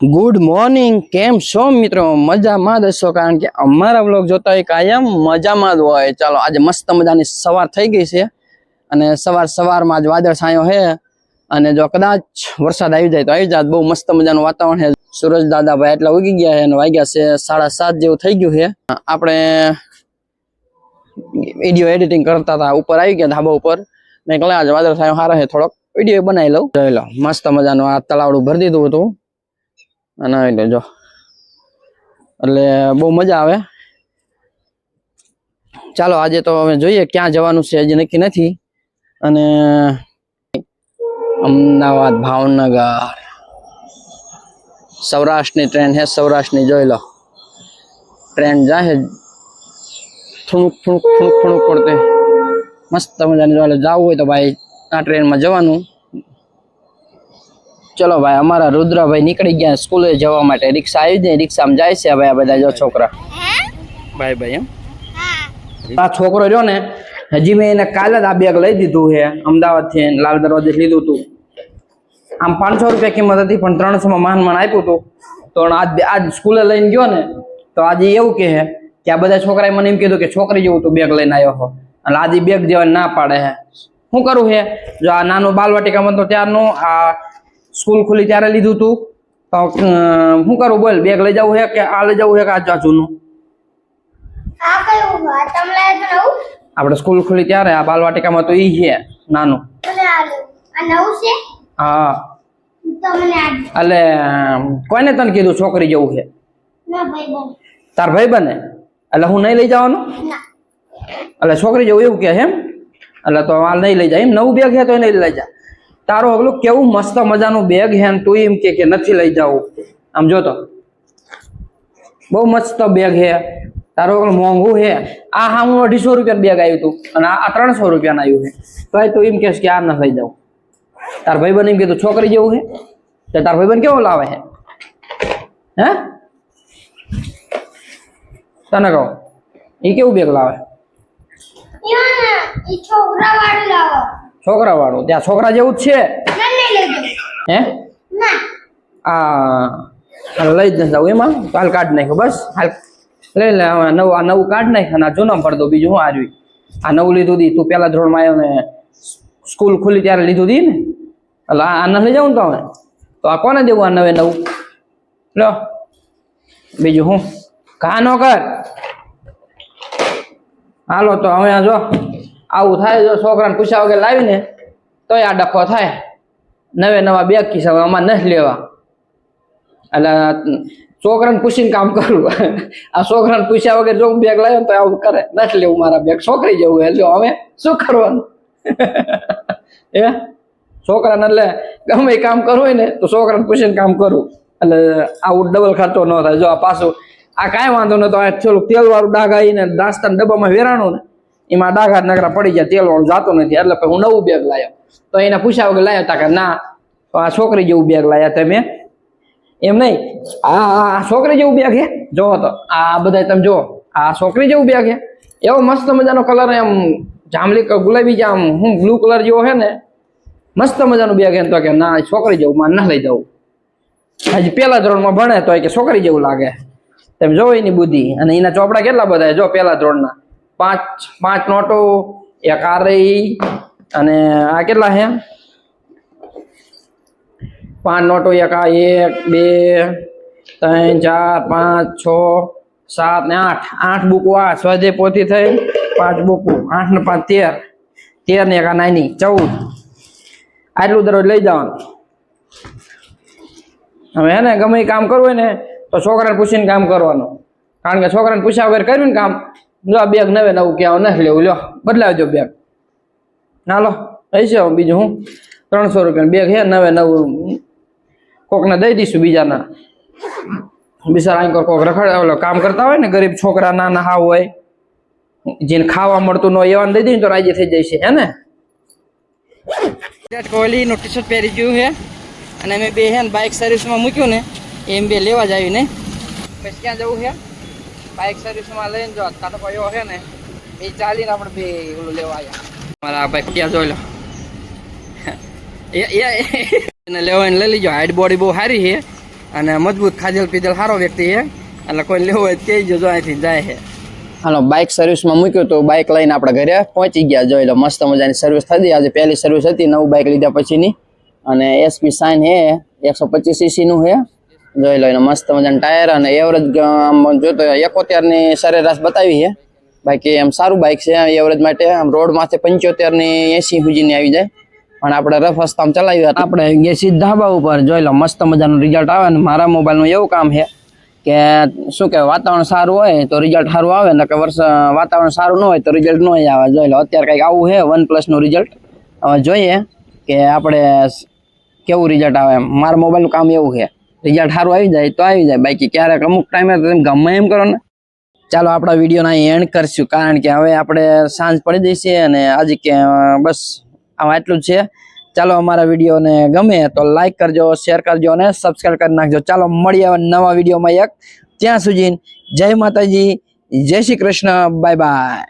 Good morning, કેમ છો મિત્રો? મજામાં જ હશો, કારણ કે અમારા વ્લોગ જોતા હોય કાયમ મજામાં જ હોય. ચાલો, આજે મસ્ત મજાની સવાર થઈ ગઈ છે અને સવારમાં જ વાદળ છાયો છે અને જો કદાચ વરસાદ આવી જાય તો આવી જાય. બહુ મસ્ત મજાનું વાતાવરણ છે. સૂરજ દાદાભાઈ એટલા ઉગી ગયા છે અને વાગ્યા છે 7:30 જેવું થઈ ગયું છે. આપણે વિડીયો એડિટિંગ કરતા હતા, ઉપર આવી ગયા ધાબા ઉપર. મેં કહ્યું આજે વાદળ છાયો સારા છે, થોડોક વિડીયો બનાવી લઉં. જોઈ લો, મસ્ત મજાનું આ તળાવડું ભરી દીધું હતું અને જો એટલે બહુ મજા આવે. ચાલો, આજે તો હવે જોઈએ ક્યાં જવાનું છે, હજી નક્કી નથી. અને અમદાવાદ ભાવનગર સૌરાષ્ટ્રની ટ્રેન છે, સૌરાષ્ટ્રની જોઈ લો. ટ્રેન જાય થોડુંક પડતે મસ્ત મજાની. જો જવું હોય તો ભાઈ આ ટ્રેનમાં જવાનું. ચલો ભાઈ, અમારા રુદ્રભાઈ નીકળી ગયા સ્કૂલે જવા માટે. રિક્ષા આવી જાય, રિક્ષામાં જાય છે ભાઈ આ બધા જો છોકરા. ભાઈ ભાઈ એમ આ છોકરો રહ્યો ને, હજી મેં એને કાલે જ આ બેગ લઈ દીધું છે અમદાવાદ થી. લાલ દરવાજે લીધું હતું. આમ 500 રૂપિયા કિંમત હતી, પણ 300 માં માન આપ્યું હતું. તો આજ સ્કૂલે લઈને ગયો ને, તો આજે એવું કહે કે આ બધા છોકરાએ મને એમ કીધું કે છોકરી જેવું તું બેગ લઈને આવ્યો હો, અને આજે બેગ જેવા ના પાડે છે. શું કરું છે? જો આ નાનું બાલવાટિકામાં તો ત્યારનું, આ સ્કૂલ ખુલી ત્યારે લીધું તું. તો શું કરું બોલ? બેગ લઈ જવું છે કે આ લઈ જવું છે કે આ જૂનું? આપણે સ્કૂલ ખુલી ત્યારે આ બાલવાટિકામાં તો ઈ છે નાનું. હા, એટલે કોઈને તને કીધું છોકરી જેવું છે? તાર ભાઈ બને એટલે હું નહીં લઈ જવાનું? એટલે છોકરી જેવું એવું કે એમ? એટલે તો આ નહીં લઈ જાય એમ? નવું બેગ છે તો નહીં લઈ જા. તારો હગલું કેવું મસ્ત મજાનું બેગ હે ને તું એમ કે નથી લઈ જવું. આમ જોતો બહુ મસ્ત બેગ હે. તારો હગલું મોંઘું હે. આ હા હું 250 રૂપિયાનું બેગ આવ્યું હતું અને આ 300 રૂપિયાનું આવ્યું છે. તો તું એમ કહેશ કે આ ન લઈ જાઉં. તાર ભાઈબંધ એમ કીધું છોકરી જેવું હે. તો તાર ભાઈબંધ કેવો લાવે છે? હે તને કહો, એ કેવું બેગ લાવે? છોકરા વાળું? ત્યાં છોકરા જેવું જ છે. હે આ લઈ જ નથી જવું એમાં? હાલ કાઢ નાખ્યો બસ. હાલ લઈ લે. નવું કાઢ નાખ અને આ જૂના ભર દો. બીજું શું આવ્યું? આ નવું લીધું દી. તું પેલા ધોરણમાં આવ્યો ને સ્કૂલ ખુલી ત્યારે લીધું દી ને, એટલે આ ન લઈ જાઉં ને તમે તો આ કોને દેવું? આ નવું લો. બીજું હું કા નો કર. હાલો તો હવે જો આવું થાય. જો છોકરાને પૂછ્યા વગર લાવીને તોય આ ડખો થાય. નવા બેગ ખિસ્સા અમારે નથી લેવા. એટલે છોકરાને પૂછીને કામ કરવું. આ છોકરાને પૂછ્યા વગર જો બેગ લાવ્યો તો આવું કરે, નથી લેવું મારા બેગ, છોકરી જેવું. એટલે હવે શું કરવાનું? એ છોકરાને એટલે ગમે કામ કરવું હોય ને તો છોકરાને પૂછીને કામ કરવું. એટલે આવું ડબલ ખર્ચો ન થાય. જો આ પાછું આ કાંઈ વાંધો નતો. આ થોડુંક તેલ વાળું ડાઘ આવીને નાસ્તાના ડબ્બામાં વેરાણું ને, એમાં ડાઘા નકરા પડી જાય, તેલ વાળું જાતો નથી. એટલે હું નવું બેગ લાવ્યો. તો એને પૂછ્યા વગર લાવ્યા તા કે ના આ છોકરી જેવું બેગ લાવ્યા તમે? એમ નહીં, આ છોકરી જેવું બેગ છે. જોવો તો આ બધા તમે જુઓ, આ છોકરી જેવું બેગ છે. એવો મસ્ત મજાનો કલર, એમ જાંબલી ગુલાબી જામ હું બ્લુ કલર જેવો છે ને, મસ્ત મજાનું બેગ છે. તો કે ના છોકરી જેવું મારે ના લઈ જવું. હજી પેલા ધોરણમાં ભણે તો કે છોકરી જેવું લાગે. તમે જો એની બુદ્ધિ. અને એના ચોપડા કેટલા બધા જો પેલા ધોરણના 5 નોટો, એક આરઈ, અને આ કેટલા છે? 5 નોટો, એક આ 1 2 3 4 5 6 7 ને 8 બુકો. આ સ્વાધ્યાય પોથી થઈ 5 બુકો. 8 ને 5 13 ને એક આ નાની 14. આટલું દરરોજ લઈ જવાનું. હવે હે ને ગમે એ કામ કરવું હોય ને તો છોકરાને પૂછીને કામ કરવાનું. કારણ કે છોકરાને પૂછ્યા વગર કર્યું ને કામ, જો બેગ નવું ક્યાં નથી લેવું, લ્યો બદલાવજો બેગ. ના લો હશે. બીજું હું 300 રૂપિયાનું બેગ છે નવું. કોકને દઈ દઈશું બીજાના. બિચારા કોક રખડ કામ કરતા હોય ને, ગરીબ છોકરા નાના હાવ હોય, જેને ખાવા મળતું ન હોય, એવાને દઈ દઈએ તો રાજી થઈ જાય છે. હે ને વિરાટ કોહલીનું ટી શર્ટ પહેરી ગયું છે અને અમે બે હે ને બાઇક સર્વિસમાં મૂક્યું ને, એમ બે લેવા જ આવી ને. પછી ક્યાં જવું છે? બાઇક સર્વિસમાં લઈને જો કાંટો એવો છે ને, એ ચાલીને આપણે બે ઓલું લેવા આવ્યા. મારા ભાઈ ત્યાં જોઈ લો. એને લેવાને લઈ લીજો. હાઈટ બોડી બહુ સારી છે અને મજબૂત ખાધેલ પીધેલ સારો વ્યક્તિ છે, એટલે કોઈ લેવું હોય કહી જો અહીંથી જાય છે. હાલો બાઇક સર્વિસમાં મૂક્યું તો બાઇક લઈને આપણે ઘરે પહોંચી ગયા. જોઈ લો મસ્ત મજાની સર્વિસ થઈ. આજે પહેલી સર્વિસ હતી નવું બાઇક લીધા પછીની. અને એસપી સાઇન હે 125 સીસીનું છે. જોઈ લો એને મસ્ત મજાના ટાયર અને એવરેજ જોતો 71 ની સરેરાશ બતાવી છે. બાકી એમ સારું બાઇક છે એવરેજ માટે. આમ રોડ માથે 75 ની 80 સુધીની આવી જાય. પણ આપણે રફ રસ્તામાં ચલાવ્યું આપણે ગયા ધાબા ઉપર. જોઈ લો મસ્ત મજાનું રિઝલ્ટ આવે. ને મારા મોબાઈલનું એવું કામ છે કે શું કહેવાય, વાતાવરણ સારું હોય તો રિઝલ્ટ સારું આવે ને કે વાતાવરણ સારું ન હોય તો રિઝલ્ટ ન આવે. જોઈ લો અત્યારે કંઈક આવું છે OnePlus નું રિઝલ્ટ. હવે જોઈએ કે આપણે કેવું રિઝલ્ટ આવે. એમ મારા મોબાઈલનું કામ એવું છે, રિઝલ્ટ સારું આવી જાય તો આવી જાય, બાકી ક્યારેક અમુક ટાઈમે ગમે એમ કરો ને. ચાલો આપણા વિડીયોના એન્ડ કરશું, કારણ કે હવે આપણે સાંજ પડી જઈ છે અને આજે કે બસ આમાં એટલું જ છે. ચાલો અમારા વિડીયોને ગમે તો લાઈક કરજો, શેર કરજો અને સબસ્ક્રાઈબ કરી નાખજો. ચાલો મળીએ નવા વિડીયોમાં એક. ત્યાં સુધી જય માતાજી, જય શ્રી કૃષ્ણ, બાય બાય.